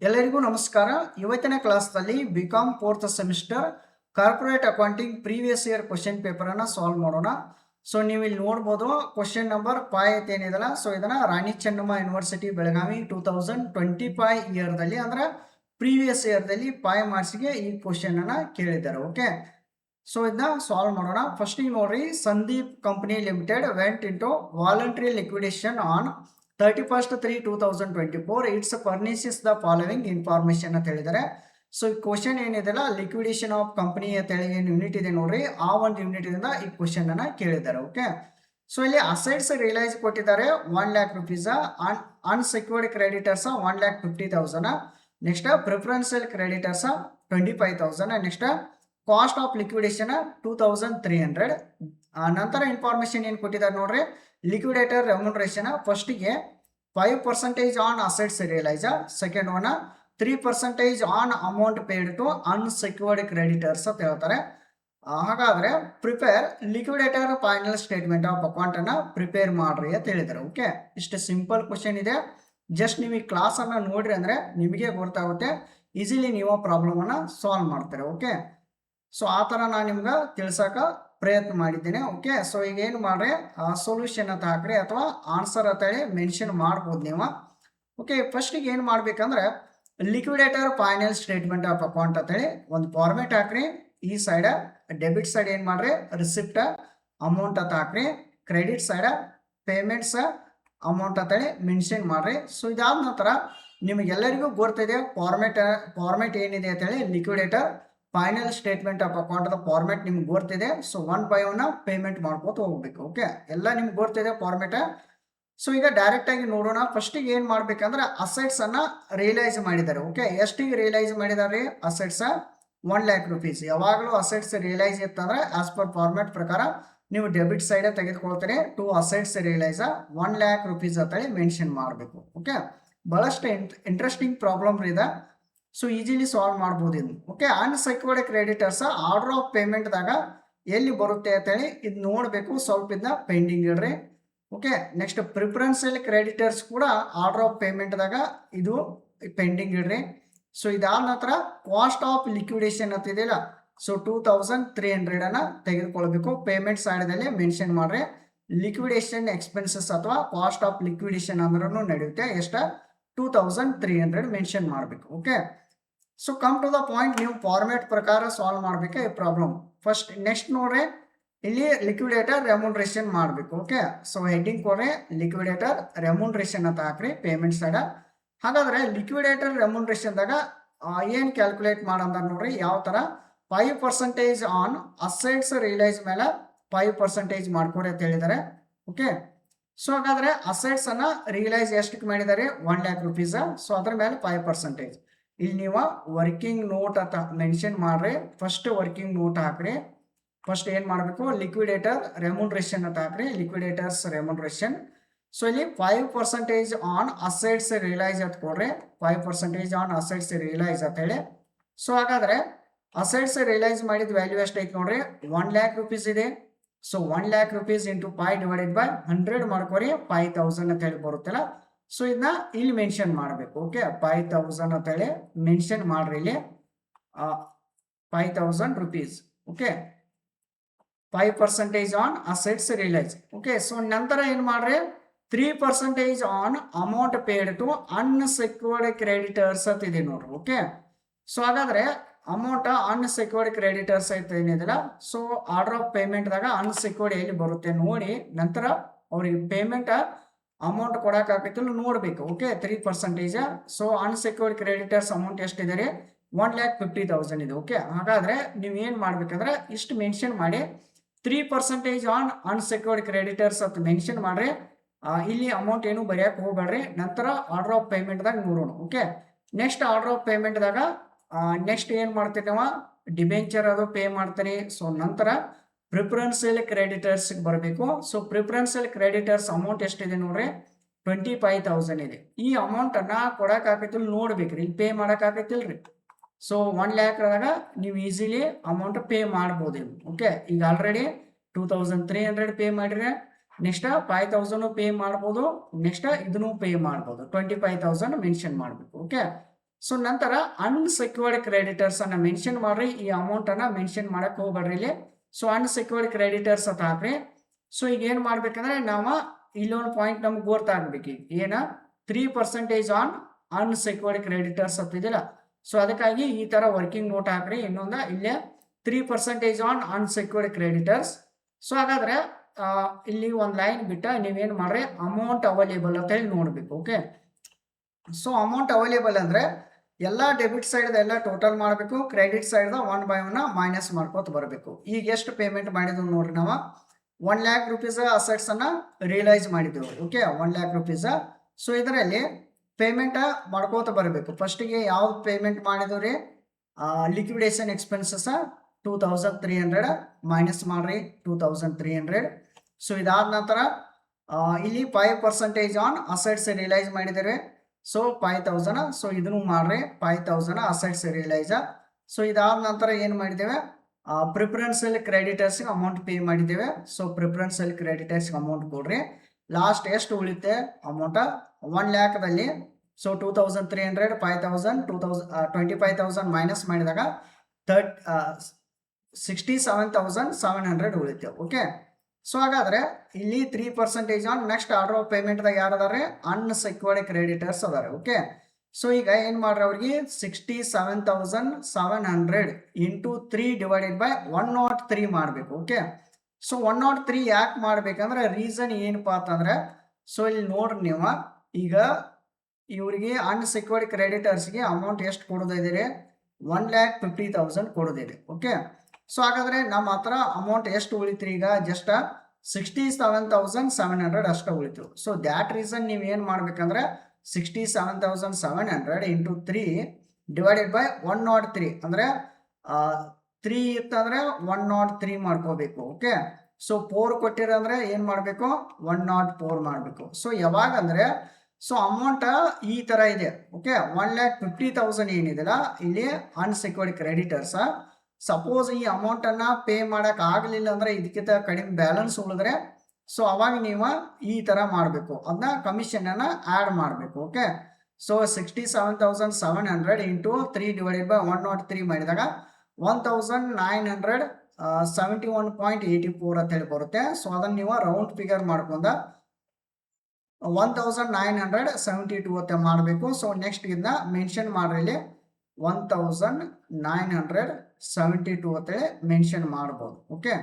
ಎಲ್ಲರಿಗೂ ನಮಸ್ಕಾರ. ಇವತ್ತಿನ ಕ್ಲಾಸ್ನಲ್ಲಿ BCom fourth semester corporate accounting previous year question paper ಅನ್ನ ಸಾಲ್ವ್ ಮಾಡೋಣ. ಸೊ ನೀವು ಇಲ್ಲಿ ನೋಡ್ಬೋದು ಕ್ವಶನ್ ನಂಬರ್ 5 ಏನಿದೆಲ್ಲ, ಸೊ ಇದನ್ನ ರಾಣಿ ಚೆನ್ನಮ್ಮ ಯೂನಿವರ್ಸಿಟಿ ಬೆಳಗಾವಿ 2025 ಇಯರ್ದಲ್ಲಿ ಅಂದ್ರೆ ಪ್ರೀವಿಯಸ್ ಇಯರ್ದಲ್ಲಿ 5 ಮಾರ್ಕ್ಸ್ಗೆ ಈ ಕ್ವಶನ್ ಅನ್ನ ಕೇಳಿದ್ದಾರೆ. ಓಕೆ, ಸೊ ಇದನ್ನ ಸಾಲ್ವ್ ಮಾಡೋಣ. ಫಸ್ಟ್ ನೋಡ್ರಿ, Sandeep company limited went into voluntary liquidation on 31/3/2024. Its furnishes the following information ಅಂತ ಹೇಳಿದ್ದಾರೆ. ಸೊ ಈ ಕ್ವಶನ್ ಏನಿದೆಲ್ಲ, ಲಿಕ್ವಿಡೇಷನ್ ಆಫ್ ಕಂಪನಿ ಅಂತ ಹೇಳಿ ಏನು ಯೂನಿಟ್ ಇದೆ ನೋಡ್ರಿ, ಆ ಒಂದು ಯೂನಿಟ್ ಇಂದ ಈ ಕ್ವಶನ್ ಅನ್ನ ಕೇಳಿದ್ದಾರೆ. ಓಕೆ, ಸೊ ಇಲ್ಲಿ ಅಸೆಟ್ಸ್ ರಿಯಲೈಸ್ ಕೊಟ್ಟಿದ್ದಾರೆ 1 lakh rupees, unsecured creditors 1,50,000, next preferential creditors 25,000, next cost of liquidation 2,300. ನಂತರ ಇನ್ಫಾರ್ಮೇಶನ್ ಏನು ಕೊಟ್ಟಿದ್ದಾರೆ ನೋಡ್ರಿ, ಲಿಕ್ವಿಡೇಟರ್ ರೆಮ್ಯುನರೇಷನ್ ಫಸ್ಟಿಗೆ 5% on assets realise, second one 3% on amount paid to unsecured creditors ಅಂತ ಹೇಳ್ತಾರೆ. ಹಾಗಾದ್ರೆ prepare liquidator final statement of account ಅನ್ನ prepare ಮಾಡ್ರಿ ಅಂತ ಹೇಳಿದ್ದಾರೆ. ಓಕೆ, ಇಷ್ಟು ಸಿಂಪಲ್ ಕ್ವಶನ್ ಇದೆ. ಜಸ್ಟ್ ನೀವು ಈ ಕ್ಲಾಸ್ ಅನ್ನ ನೋಡ್ರಿ ಅಂದ್ರೆ ನಿಮಗೆ ಗೊತ್ತಾಗುತ್ತೆ, ಈಸಿಲಿ ನೀವು ಪ್ರಾಬ್ಲಮ್ ಅನ್ನ ಸಾಲ್ವ್ ಮಾಡ್ತಾರೆ. ಓಕೆ, ಸೊ ಆ ಥರ ನಾನು ನಿಮ್ಗೆ ತಿಳ್ಸಕ ಪ್ರಯತ್ನ ಮಾಡಿದ್ದೇನೆ. ಓಕೆ, ಸೊ ಈಗ ಏನು ಮಾಡ್ರಿ, ಸೊಲ್ಯೂಷನ್ ಅಂತ ಹಾಕ್ರಿ ಅಥವಾ ಆನ್ಸರ್ ಅಂತೇಳಿ ಮೆನ್ಷನ್ ಮಾಡ್ಬೋದು ನೀವು. ಓಕೆ, ಫಸ್ಟಿಗೆ ಏನು ಮಾಡ್ಬೇಕಂದ್ರೆ liquidator final statement of account ಅಂತೇಳಿ ಒಂದು ಫಾರ್ಮೇಟ್ ಹಾಕ್ರಿ. ಈ ಸೈಡ್ ಡೆಬಿಟ್ ಸೈಡ್ ಏನು ಮಾಡ್ರಿ, ರಿಸಿಪ್ಟ್ ಅಮೌಂಟ್ ಅಂತ ಹಾಕ್ರಿ. ಕ್ರೆಡಿಟ್ ಸೈಡ್ ಪೇಮೆಂಟ್ಸ್ ಅಮೌಂಟ್ ಅಂತೇಳಿ ಮೆನ್ಷನ್ ಮಾಡ್ರಿ. ಸೊ ಇದಾದ ನಂತರ ನಿಮಗೆಲ್ಲರಿಗೂ ಗೊತ್ತಿದೆ ಫಾರ್ಮೇಟ್ ಏನಿದೆ ಅಂತೇಳಿ, liquidator final statement of account format ನಿಮ್ಗೆ ಗೊತ್ತಿದೆ. ಸೊ 1 by 1 ಪೇಮೆಂಟ್ ಮಾಡ್ಕೋತ ಹೋಗ್ಬೇಕು. ಓಕೆ, ಎಲ್ಲ ನಿಮ್ಗೆ ಗೊತ್ತಿದೆ ಫಾರ್ಮೆಟ್. ಸೊ ಈಗ ಡೈರೆಕ್ಟ್ ಆಗಿ ನೋಡೋಣ. ಫಸ್ಟಿಗೆ ಏನು ಮಾಡ್ಬೇಕಂದ್ರೆ ಅಸೆಟ್ಸ್ ಅನ್ನ ರಿಯಲೈಸ್ ಮಾಡಿದ್ದಾರೆ. ಓಕೆ, ಎಷ್ಟಿಗೆ ರಿಯಲೈಸ್ ಮಾಡಿದಾರೆ ಅಸೆಟ್ಸ್ 1 lakh rupees. ಯಾವಾಗಲೂ ಅಸೆಟ್ಸ್ ರಿಯಲೈಸ್ ಇತ್ತಂದ್ರೆ ಆಸ್ ಪರ್ ಫಾರ್ಮೆಟ್ ಪ್ರಕಾರ ನೀವು ಡೆಬಿಟ್ ಸೈಡ್ ತೆಗೆದುಕೊಳ್ತೀರಿ. To assets realise 1 lakh rupees ಅಂತೇಳಿ ಮೆನ್ಷನ್ ಮಾಡಬೇಕು. ಓಕೆ, ಬಹಳಷ್ಟು ಇಂಟ್ರೆಸ್ಟಿಂಗ್ ಪ್ರಾಬ್ಲಮ್ ಇದೆ. ಸೊ ಈಸಿಲಿ ಸಾಲ್ವ್ ಮಾಡ್ಬೋದು ಇದು. Okay, unsecured creditors order of ಪೇಮೆಂಟ್ದಾಗ ಎಲ್ಲಿ ಬರುತ್ತೆ ಅಂತೇಳಿ ಇದು ನೋಡಬೇಕು. ಸ್ವಲ್ಪ ಇದನ್ನ ಪೆಂಡಿಂಗ್ ಇಡ್ರಿ. ಓಕೆ, ನೆಕ್ಸ್ಟ್ ಪ್ರಿಫರೆನ್ಷಿಯಲ್ ಕ್ರೆಡಿಟರ್ಸ್ ಕೂಡ ಆರ್ಡರ್ ಆಫ್ ಪೇಮೆಂಟ್ದಾಗ ಇದು ಪೆಂಡಿಂಗ್ ಇಡ್ರಿ. ಸೊ ಇದಾದ ನಂತರ ಕಾಸ್ಟ್ ಆಫ್ ಲಿಕ್ವಿಡೇಷನ್ ಅಂತ ಇದೆಯಲ್ಲ, ಸೊ 2,300 ಅನ್ನ ತೆಗೆದುಕೊಳ್ಬೇಕು. ಪೇಮೆಂಟ್ ಸೈಡ್ದಲ್ಲಿ ಮೆನ್ಷನ್ ಮಾಡ್ರಿ. ಲಿಕ್ವಿಡೇಷನ್ ಎಕ್ಸ್ಪೆನ್ಸಸ್ ಅಥವಾ ಕಾಸ್ಟ್ ಆಫ್ ಲಿಕ್ವಿಡೇಷನ್ ಅಂದ್ರೂ ನಡೆಯುತ್ತೆ. ಎಷ್ಟ 2,300 ಮೆನ್ಷನ್ ಮಾಡಬೇಕು. Okay, so come to the point, ನೀವು ಫಾರ್ಮೇಟ್ ಪ್ರಕಾರ ಸಾಲ್ವ್ ಮಾಡ್ಬೇಕು ಈ ಪ್ರಾಬ್ಲಮ್. ಫಸ್ಟ್ ನೆಕ್ಸ್ಟ್ ನೋಡ್ರಿ, ಇಲ್ಲಿ ಲಿಕ್ವಿಡೇಟರ್ ರೆಮ್ಯುನರೇಷನ್ ಮಾಡಬೇಕು. ಓಕೆ, ಸೊ ಹೆಡ್ಡಿಂಗ್ ಕೊಡ್ರಿ ಲಿಕ್ವಿಡೇಟರ್ ರೆಮ್ಯುನರೇಷನ್ ಅಂತ ಹಾಕ್ರಿ ಪೇಮೆಂಟ್ ಸೈಡ್. ಹಾಗಾದ್ರೆ ಲಿಕ್ವಿಡೇಟರ್ ರೆಮ್ಯುನರೇಷನ್ದಾಗ ಏನು ಕ್ಯಾಲ್ಕುಲೇಟ್ ಮಾಡಂದ ನೋಡ್ರಿ, ಯಾವ ತರ 5% ಆನ್ ಅಸೆಟ್ಸ್ ರಿಯಲೈಸ್ ಮೇಲೆ 5% ಮಾಡ್ಕೊಡಿ ಅಂತ ಹೇಳಿದ್ದಾರೆ. ಓಕೆ, ಸೊ ಹಾಗಾದ್ರೆ ಅಸೆಟ್ಸ್ ಅನ್ನ ರಿಯಲೈಸ್ ಎಷ್ಟಕ್ಕೆ ಮಾಡಿದ್ದಾರೆ 1 lakh rupees. ಸೊ ಅದ್ರ ಮೇಲೆ 5%. ಇಲ್ಲಿ ನೀವು ವರ್ಕಿಂಗ್ ನೋಟ್ ಅಂತ ಮೆನ್ಷನ್ ಮಾಡ್ರಿ. ಫಸ್ಟ್ ವರ್ಕಿಂಗ್ ನೋಟ್ ಹಾಕ್ರಿ. ಫಸ್ಟ್ ಏನ್ ಮಾಡಬೇಕು, ಲಿಕ್ವಿಡೇಟರ್ ರೆಮ್ಯುನರೇಷನ್ ಅಂತ ಹಾಕ್ರಿ, ಲಿಕ್ವಿಡೇಟರ್ಸ್ ರೆಮ್ಯುನರೇಷನ್. ಸೊ ಇಲ್ಲಿ 5% ಆನ್ ಅಸೆಟ್ಸ್ ರಿಯಲೈಸ್ ಅಂತ ಕೊಡ್ರಿ. 5% ಆನ್ ಅಸೆಟ್ಸ್ ರಿಯಲೈಸ್ ಅಂತ ಹೇಳಿ. ಸೊ ಹಾಗಾದ್ರೆ ಅಸೆಟ್ಸ್ ರಿಯಲೈಸ್ ಮಾಡಿದ ವ್ಯಾಲ್ಯೂ ಎಷ್ಟೈತೆ ನೋಡ್ರಿ, 1 lakh rupees ಇದೆ. So 1 lakh rupees into 5 divided by 100 ಮಾಡ್ಕೊರಿ 5,000 ಅಂತ ಹೇಳಿ ಬರುತ್ತಲ್ಲ. ಸೊ ಇದನ್ನ ಇಲ್ಲಿ ಮೆನ್ಷನ್ ಮಾಡಬೇಕು. ಓಕೆ, 5,000 ಅಂತ ಹೇಳಿ ಮೆನ್ಷನ್ ಮಾಡ್ರಿ. ಇಲ್ಲಿ 5,000 rupees. Okay, 5% on assets realise. Okay, so ನಂತರ ಏನ್ ಮಾಡ್ರಿ, 3% on amount paid to unsecured creditors ಅಂತ ಇದೆ ನೋಡ್ರಿ. ಓಕೆ, ಸೊ ಹಾಗಾದ್ರೆ ಅಮೌಂಟ್ ಅನ್ಸೆಕ್ಯೂರ್ಡ್ ಕ್ರೆಡಿಟರ್ಸ್ ಐತೆ ಏನಿದಿಲ್ಲ, ಸೊ ಆರ್ಡರ್ ಆಫ್ ಪೇಮೆಂಟ್ದಾಗ ಅನ್ಸೆಕ್ಯೂರ್ಡ್ ಎಲ್ಲಿ ಬರುತ್ತೆ ನೋಡಿ, ನಂತರ ಅವ್ರಿಗೆ ಪೇಮೆಂಟ್ ಅಮೌಂಟ್ ಕೊಡಕ್ಕಾಗತ್ತಿಲ್ಲ ನೋಡ್ಬೇಕು. Okay, 3%. So unsecured creditors amount ಎಷ್ಟಿದೆ, 1,50,000 ಇದೆ. ಓಕೆ, ಹಾಗಾದ್ರೆ ನೀವು ಏನ್ ಮಾಡ್ಬೇಕಂದ್ರೆ ಇಷ್ಟು ಮೆನ್ಷನ್ ಮಾಡಿ 3% ಆನ್ ಅನ್ಸೆಕ್ಯೂರ್ಡ್ ಕ್ರೆಡಿಟರ್ಸ್ ಅಂತ ಮೆನ್ಷನ್ ಮಾಡ್ರಿ. ಇಲ್ಲಿ ಅಮೌಂಟ್ ಏನು ಬರೆಯಕ್ಕೆ ಹೋಗ್ಬೇಡ್ರಿ. ನಂತರ ಆರ್ಡರ್ ಆಫ್ ಪೇಮೆಂಟ್ದಾಗ ನೋಡೋಣ. ಓಕೆ, ನೆಕ್ಸ್ಟ್ ಆರ್ಡರ್ ಆಫ್ ಪೇಮೆಂಟ್ದಾಗ ನೆಕ್ಸ್ಟ್ ಏನ್ ಮಾಡ್ತೀರಿ ನಾವು, ಡಿಬೆಂಚರ್ ಅದು ಪೇ ಮಾಡ್ತೀರಿ. ಸೊ ನಂತರ ಪ್ರಿಫರೆನ್ಷಿಯಲ್ ಕ್ರೆಡಿಟರ್ಸ್ ಬರಬೇಕು. ಸೊ ಪ್ರಿಫರೆನ್ಷಿಯಲ್ ಕ್ರೆಡಿಟರ್ಸ್ ಅಮೌಂಟ್ ಎಷ್ಟಿದೆ ನೋಡ್ರಿ, 25,000 ಇದೆ. ಈ ಅಮೌಂಟ್ ಅನ್ನ ಕೊಡಕ್ ಆಗತ್ತಿಲ್ಲ ನೋಡ್ಬೇಕ್ರಿ, ಇಲ್ಲಿ ಪೇ ಮಾಡಕ್ ಆಗತ್ತಿಲ್ರಿ. ಸೊ 1 lakh ನೀವು ಈಸಿಲಿ ಅಮೌಂಟ್ ಪೇ ಮಾಡ್ಬೋದು. ಓಕೆ, ಈಗ ಆಲ್ರೆಡಿ 2,300 ಪೇ ಮಾಡಿದ್ರೆ ನೆಕ್ಸ್ಟ್ 5,000 ಪೇ ಮಾಡ್ಬೋದು. ನೆಕ್ಸ್ಟ್ ಇದನ್ನು ಪೇ ಮಾಡ್ಬೋದು. 25,000 ಮೆನ್ಷನ್ ಮಾಡ್ಬೇಕು. ಓಕೆ, ಸೊ ನಂತರ ಅನ್ಸೆಕ್ಯೂರ್ಡ್ ಕ್ರೆಡಿಟರ್ಸ್ ಅನ್ನ ಮೆನ್ಷನ್ ಮಾಡ್ರಿ. ಈ ಅಮೌಂಟ್ ಅನ್ನ ಮೆನ್ಷನ್ ಮಾಡಕ್ ಹೋಗ್ಬೇಡ್ರಿ ಇಲ್ಲಿ. ಸೊ ಅನ್ಸೆಕ್ಯೂರ್ಡ್ ಕ್ರೆಡಿಟರ್ಸ್ ಅಂತ ಹಾಕ್ರಿ. ಸೊ ಈಗ ಏನ್ ಮಾಡ್ಬೇಕಂದ್ರೆ ನಾವು ಇಲ್ಲೊಂದು ಪಾಯಿಂಟ್ ನಮ್ಗೆ ಗೊತ್ತಾಗ್ಬೇಕು. ಏನ 3% ಆನ್ ಅನ್ಸೆಕ್ಯೂರ್ಡ್ ಕ್ರೆಡಿಟರ್ಸ್ ಅಂತಿದಿಲ್ಲ. ಸೊ ಅದಕ್ಕಾಗಿ ಈ ತರ ವರ್ಕಿಂಗ್ ನೋಟ್ ಹಾಕ್ರಿ. ಇನ್ನೊಂದು ಇಲ್ಲೇ 3% ಆನ್ ಅನ್ಸೆಕ್ಯೂರ್ಡ್ ಕ್ರೆಡಿಟರ್ಸ್. ಸೊ ಹಾಗಾದ್ರೆ ಇಲ್ಲಿ ಒಂದು ಲೈನ್ ಬಿಟ್ಟ ನೀವೇನ್ ಮಾಡ್ರಿ, ಅಮೌಂಟ್ ಅವೈಲೇಬಲ್ ಅಂತ ಹೇಳಿ ನೋಡ್ಬೇಕು. ಓಕೆ, ಸೊ ಅಮೌಂಟ್ ಅವೈಲೇಬಲ್ ಅಂದ್ರೆ ಎಲ್ಲ ಡೆಬಿಟ್ ಸೈಡ್ ಎಲ್ಲ ಟೋಟಲ್ ಮಾಡಬೇಕು, ಕ್ರೆಡಿಟ್ ಸೈಡ್ 1 by 1 ಮೈನಸ್ ಮಾಡ್ಕೋತ ಬರಬೇಕು. ಈಗ ಎಷ್ಟು ಪೇಮೆಂಟ್ ಮಾಡಿದ್ವಿ ನೋಡ್ರಿ, ನಾವು 1 lakh rupees ಅಸೆಟ್ಸ್ ಅನ್ನ ರಿಯಲೈಸ್ ಮಾಡಿದ್ವಿ. Okay, 1 lakh rupees. ಸೊ ಇದರಲ್ಲಿ ಪೇಮೆಂಟ್ ಮಾಡ್ಕೋತ ಬರಬೇಕು. ಫಸ್ಟಿಗೆ ಯಾವ್ದು ಪೇಮೆಂಟ್ ಮಾಡಿದ್ವಿ? ಲಿಕ್ವಿಡೇಷನ್ ಎಕ್ಸ್ಪೆನ್ಸಸ್ 2300 ಮೈನಸ್ ಮಾಡ್ರಿ 2300. ಸೊ ಇದಾದ ನಂತರ ಇಲ್ಲಿ 5% ಆನ್ ಅಸೆಟ್ಸ್ ರಿಯಲೈಸ್ ಮಾಡಿದರೆ, ಸೊ 5000. ಸೊ ಇದನ್ನು ಮಾಡ್ರಿ 5000 ಅಸೆಟ್ಸ್ ರಿಯಲೈಸ್. ಸೊ ಇದಾದ ನಂತರ ಏನು ಮಾಡಿದ್ದೇವೆ, ಪ್ರಿಫರೆನ್ಷಿಯಲ್ ಕ್ರೆಡಿಟರ್ಸ್ ಅಮೌಂಟ್ ಪೇ ಮಾಡಿದ್ದೇವೆ. ಸೊ ಪ್ರಿಫರೆನ್ಷಿಯಲ್ ಕ್ರೆಡಿಟರ್ಸ್ ಅಮೌಂಟ್ ಕೊಡ್ರಿ. ಲಾಸ್ಟ್ ಎಷ್ಟು ಉಳಿತೆ ಅಮೌಂಟ್ 1 lakh ಸೊ 2300 5000 25,000 ಮೈನಸ್ ಮಾಡಿದಾಗ 67,700 ಉಳಿತೇವೆ. ಓಕೆ, ಸೊ ಹಾಗಾದ್ರೆ ಇಲ್ಲಿ 3% on next order of payment ದಾಗ ಯಾರು ಅದಾರೆ? ಅನ್ಸೆಕ್ಯೂರ್ಡ್ ಕ್ರೆಡಿಟರ್ಸ್ ಅದಾರೆ. ಓಕೆ, ಸೊ ಈಗ ಏನ್ ಮಾಡ್ರಿ, ಅವ್ರಿಗೆ 67,700 ಇಂಟು 3 ಡಿವೈಡೆಡ್ ಬೈ 103 ಮಾಡ್ಬೇಕು. ಓಕೆ, ಸೊ 103 ಯಾಕೆ ಮಾಡ್ಬೇಕಂದ್ರೆ ರೀಸನ್ ಏನಪ್ಪಾ ಅಂತಂದ್ರೆ, ಸೊ ಇಲ್ಲಿ ನೋಡ್ರಿ ನೀವು, ಈಗ ಇವರಿಗೆ ಅನ್ಸೆಕ್ಯೂರ್ಡ್ ಕ್ರೆಡಿಟರ್ಸ್ಗೆ ಅಮೌಂಟ್ ಎಷ್ಟು ಕೊಡೋದಿದೆ? 1,50,000 ಕೊಡೋದಿದೆ. ಓಕೆ, ಸೊ ಹಾಗಾದ್ರೆ ನಮ್ಮ ಹತ್ರ ಅಮೌಂಟ್ ಎಷ್ಟು ಉಳಿತ್ರಿ? ಈಗ ಜಸ್ಟ್ 67,700 ಅಷ್ಟ ಉಳಿತು. ಸೊ ದ್ಯಾಟ್ ರೀಸನ್ ನೀವು ಏನ್ ಮಾಡ್ಬೇಕಂದ್ರೆ 67,700 ಇಂಟು 3 ಡಿವೈಡೆಡ್ ಬೈ 103 ಅಂದ್ರೆ 3 ಇತ್ತಂದ್ರೆ 103 ಮಾಡ್ಕೋಬೇಕು. ಓಕೆ, ಸೊ 4 ಕೊಟ್ಟಿರಂದ್ರೆ ಏನ್ ಮಾಡ್ಬೇಕು? 104 ಮಾಡ್ಬೇಕು. ಸೊ ಯಾವಾಗ ಅಂದ್ರೆ, ಸೊ ಅಮೌಂಟ್ ಈ ತರ ಇದೆ. ಓಕೆ, 1,50,000 ಏನಿದೆಲ್ಲ ಇಲ್ಲಿ ಅನ್ಸೆಕ್ಯೂರ್ಡ್ ಕ್ರೆಡಿಟರ್ಸ್. ಸಪೋಸ್ ಈ ಅಮೌಂಟ್ ಅನ್ನ ಪೇ ಮಾಡಕ್ ಆಗ್ಲಿಲ್ಲ ಅಂದ್ರೆ, ಇದಕ್ಕಿಂತ ಕಡಿಮೆ ಬ್ಯಾಲೆನ್ಸ್ ಉಳಿದ್ರೆ, ಸೊ ಅವಾಗ ನೀವು ಈ ತರ ಮಾಡಬೇಕು, ಅದನ್ನ ಕಮಿಷನ್ ಅನ್ನ ಆಡ್ ಮಾಡಬೇಕು. Okay, so 67,700 into 3 divided by 103 ಮಾಡಿದಾಗ 1971.84 ಅಂತ ಹೇಳಿ ಬರುತ್ತೆ. ಸೊ ಅದನ್ನ ನೀವು ರೌಂಡ್ ಫಿಗರ್ ಮಾಡ್ಕೊಂಡ 1972 ಅಂತ ಮಾಡಬೇಕು. ಸೊ ನೆಕ್ಸ್ಟ್ ಇದನ್ನ ಮೆನ್ಷನ್ ಮಾಡ್ರಿ, ಇಲ್ಲಿ 1972 ಅಂತೇಳಿ ಮೆನ್ಷನ್ ಮಾಡ್ಬೋದು. ಓಕೆ,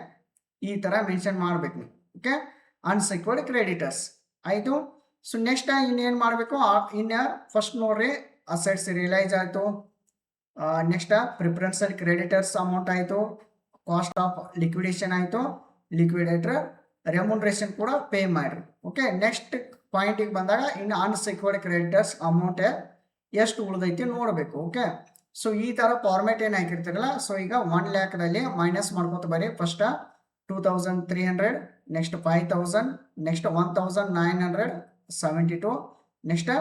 ಈ ತರ ಮೆನ್ಷನ್ ಮಾಡ್ಬೇಕು ನೀವು. ಓಕೆ, ಅನ್ಸೆಕ್ಯೂರ್ಡ್ ಕ್ರೆಡಿಟರ್ಸ್ ಆಯ್ತು. ಸೊ ನೆಕ್ಸ್ಟ್ ಇನ್ನೇನು ಮಾಡಬೇಕು? ಇನ್ನ ಫಸ್ಟ್ ನೋಡ್ರಿ, ಅಸೆಟ್ಸ್ ರಿಯಲೈಸ್ ಆಯ್ತು, ನೆಕ್ಸ್ಟ್ ಪ್ರಿಫರೆನ್ಷಿಯಲ್ ಕ್ರೆಡಿಟರ್ಸ್ ಅಮೌಂಟ್ ಆಯ್ತು, ಕಾಸ್ಟ್ ಆಫ್ ಲಿಕ್ವಿಡೇಷನ್ ಆಯ್ತು, ಲಿಕ್ವಿಡೇಟರ್ ರೆಮ್ಯುನರೇಷನ್ ಕೂಡ ಪೇ ಮಾಡ್ರಿ. ಓಕೆ, ನೆಕ್ಸ್ಟ್ ಪಾಯಿಂಟಿಗೆ ಬಂದಾಗ ಇನ್ನು ಅನ್ಸೆಕ್ಯೂರ್ಡ್ ಕ್ರೆಡಿಟರ್ಸ್ ಅಮೌಂಟ್ ಎಷ್ಟು ಉಳಿದೈತಿ ನೋಡಬೇಕು. ಓಕೆ, ಸೊ ಈ ತರ ಫಾರ್ಮೆಟ್ ಏನು ಹಾಕಿರ್ತಿರಲ್ಲ, ಸೊ ಈಗ 1 lakh ಮೈನಸ್ ಮಾಡ್ಕೋತ ಬರೀ. ಫಸ್ಟ್ 2300, ನೆಕ್ಸ್ಟ್ 5000, ನೆಕ್ಸ್ಟ್ 1972, ನೆಕ್ಸ್ಟ್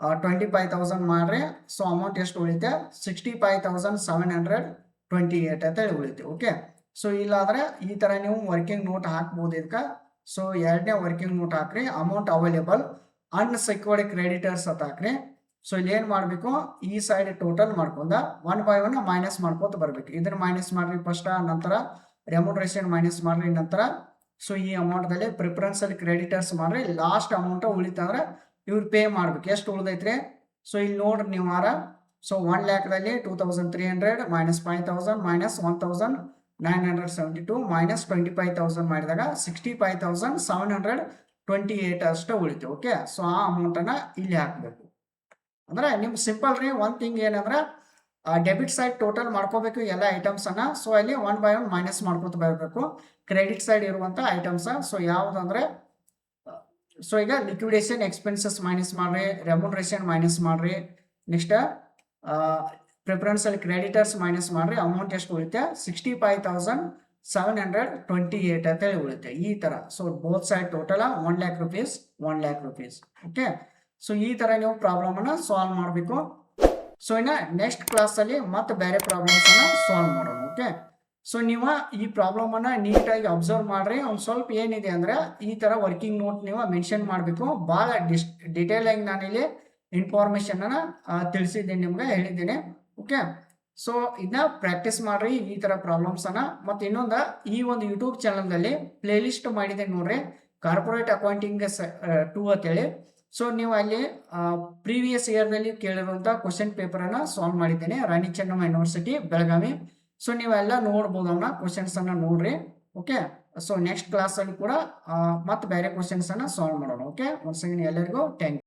25,000 ಮಾಡ್ರಿ. ಸೊ ಅಮೌಂಟ್ ಎಷ್ಟು ಉಳಿತೆ? 65,728 ಅಂತ ಹೇಳಿ ಉಳಿತೆ. ಓಕೆ, ಸೊ ಇಲ್ಲಾದ್ರೆ ಈ ತರ ನೀವು ವರ್ಕಿಂಗ್ ನೋಟ್ ಹಾಕ್ಬೋದು ಇದಕ್ಕೆ. ಸೊ ಎರಡನೇ ವರ್ಕಿಂಗ್ ನೋಟ್ ಹಾಕ್ರಿ, ಅಮೌಂಟ್ ಅವೈಲೇಬಲ್ ಅನ್ಸೆಕ್ಯೂರ್ಡ್ ಕ್ರೆಡಿಟರ್ಸ್ ಅಂತ ಹಾಕ್ರಿ. ಸೊ ಇಲ್ಲಿ ಏನ್ ಮಾಡ್ಬೇಕು, ಈ ಸೈಡ್ ಟೋಟಲ್ ಮಾಡ್ಕೊಂಡ 1 by 1 ಮೈನಸ್ ಮಾಡ್ಕೋತ ಬರ್ಬೇಕು. ಇದನ್ನ ಮೈನಸ್ ಮಾಡ್ರಿ ಫಸ್ಟ್, ನಂತರ ರೆಮ್ಯುನರೇಷನ್ ಮೈನಸ್ ಮಾಡ್ರಿ, ನಂತರ ಸೊ ಈ ಅಮೌಂಟ್ ದಲ್ಲಿ ಪ್ರಿಫರೆನ್ಷಿಯಲ್ ಕ್ರೆಡಿಟರ್ಸ್ ಮಾಡ್ರಿ. ಲಾಸ್ಟ್ ಅಮೌಂಟ್ ಉಳಿತಂದ್ರೆ ಇವ್ರು ಪೇ ಮಾಡ್ಬೇಕು. ಎಷ್ಟು ಉಳಿದೈತ್ರಿ? ಸೊ ಇಲ್ಲಿ ನೋಡ್ರಿ ನೀವು so 1 lakh 2300 minus 5,000 minus 1972 minus 25,000 ಮಾಡಿದಾಗ 65,728 ಅಷ್ಟು ಉಳಿತು. ಓಕೆ, ಸೊ ಆ ಅಮೌಂಟ್ ಅನ್ನ ಇಲ್ಲಿ ಹಾಕ್ಬೇಕು. ಅಂದ್ರೆ ನಿಮ್ ಸಿಂಪಲ್ ರೀ. ಒಂದ್ ಥಿಂಗ್ ಏನಂದ್ರೆ ಡೆಬಿಟ್ ಸೈಡ್ ಟೋಟಲ್ ಮಾಡ್ಕೋಬೇಕು ಎಲ್ಲ ಐಟಮ್ಸ್ ಅನ್ನ. ಸೊ ಅಲ್ಲಿ 1 by 1 ಮೈನಸ್ ಮಾಡ್ಕೊತ ಬರಬೇಕು ಕ್ರೆಡಿಟ್ ಸೈಡ್ ಇರುವಂತ ಐಟಮ್ಸ್. ಸೊ ಯಾವ್ದಂದ್ರೆ, ಸೊ ಈಗ ಲಿಕ್ವಿಡೇಷನ್ ಎಕ್ಸ್ಪೆನ್ಸಸ್ ಮೈನಸ್ ಮಾಡ್ರಿ, ರೆಮ್ಯುನರೇಷನ್ ಮೈನಸ್ ಮಾಡ್ರಿ, ನೆಕ್ಸ್ಟ್ ಪ್ರಿಫರೆನ್ಷಿಯಲ್ ಕ್ರೆಡಿಟರ್ಸ್ ಮೈನಸ್ ಮಾಡ್ರಿ. ಅಮೌಂಟ್ ಎಷ್ಟು ಉಳಿತೆ? 65,728 ಅಂತ ಹೇಳಿ ಉಳಿತೆ. ಈ ತರ. So both side total 1 lakh rupees 1 lakh rupees. Okay, so ಈ ತರ ನೀವು ಪ್ರಾಬ್ಲಮ್ ಅನ್ನ ಸಾಲ್ವ್ ಮಾಡಬೇಕು. ಸೊ ಇನ್ನ ನೆಕ್ಸ್ಟ್ ಕ್ಲಾಸ್ ಅಲ್ಲಿ ಮತ್ತೆ ಬೇರೆ ಪ್ರಾಬ್ಲಮ್ಸ್ ಅನ್ನ ಸಾಲ್ವ್ ಮಾಡೋಣ. ಓಕೆ, ಸೊ ನೀವು ಈ ಪ್ರಾಬ್ಲಮ್ ಅನ್ನ ನೀಟಾಗಿ ಅಬ್ಸರ್ವ್ ಮಾಡ್ರಿ. ಒಂದ್ ಸ್ವಲ್ಪ ಏನಿದೆ ಅಂದ್ರೆ ಈ ತರ ವರ್ಕಿಂಗ್ ನೋಟ್ ನೀವು ಮೆನ್ಷನ್ ಮಾಡಬೇಕು. ಬಹಳ ಡಿಟೇಲ್ ಆಗಿ ನಾನು ಇಲ್ಲಿ ಇನ್ಫಾರ್ಮೇಶನ್ ಅನ್ನ ತಿಳಿಸಿದ್ದೀನಿ, ನಿಮ್ಗೆ ಹೇಳಿದ್ದೀನಿ. ಓಕೆ, ಸೊ ಇದನ್ನ ಪ್ರಾಕ್ಟೀಸ್ ಮಾಡ್ರಿ ಈ ತರ ಪ್ರಾಬ್ಲಮ್ಸ್ ಅನ್ನ. ಮತ್ತೆ ಇನ್ನೊಂದು, ಈ ಒಂದು ಯೂಟ್ಯೂಬ್ ಚಾನಲ್ದಲ್ಲಿ ಪ್ಲೇ ಲಿಸ್ಟ್ ಮಾಡಿದೆ ನೋಡ್ರಿ, ಕಾರ್ಪೊರೇಟ್ ಅಕೌಂಟಿಂಗ್ 2 ಅಂತೇಳಿ. ಸೊ ನೀವು ಅಲ್ಲಿ ಪ್ರೀವಿಯಸ್ ಇಯರ್ದಲ್ಲಿ ಕೇಳಿರುವಂಥ ಕ್ವಶನ್ ಪೇಪರನ್ನು ಸಾಲ್ವ್ ಮಾಡಿದ್ದೇನೆ, ರಾಣಿ ಚೆನ್ನಮ್ಮ ಯೂನಿವರ್ಸಿಟಿ ಬೆಳಗಾವಿ. ಸೊ ನೀವೆಲ್ಲ ನೋಡ್ಬೋದು, ಅವನ್ನ ಕ್ವಶನ್ಸನ್ನು ನೋಡ್ರಿ. ಓಕೆ, ಸೊ ನೆಕ್ಸ್ಟ್ ಕ್ಲಾಸಲ್ಲಿ ಕೂಡ ಮತ್ತೆ ಬೇರೆ ಕ್ವಶನ್ಸನ್ನು ಸಾಲ್ವ್ ಮಾಡೋಣ. ಓಕೆ, ಒನ್ಸ್ ಅಗೇನ್ ಎಲ್ಲರಿಗೂ ಥ್ಯಾಂಕ್ ಯು.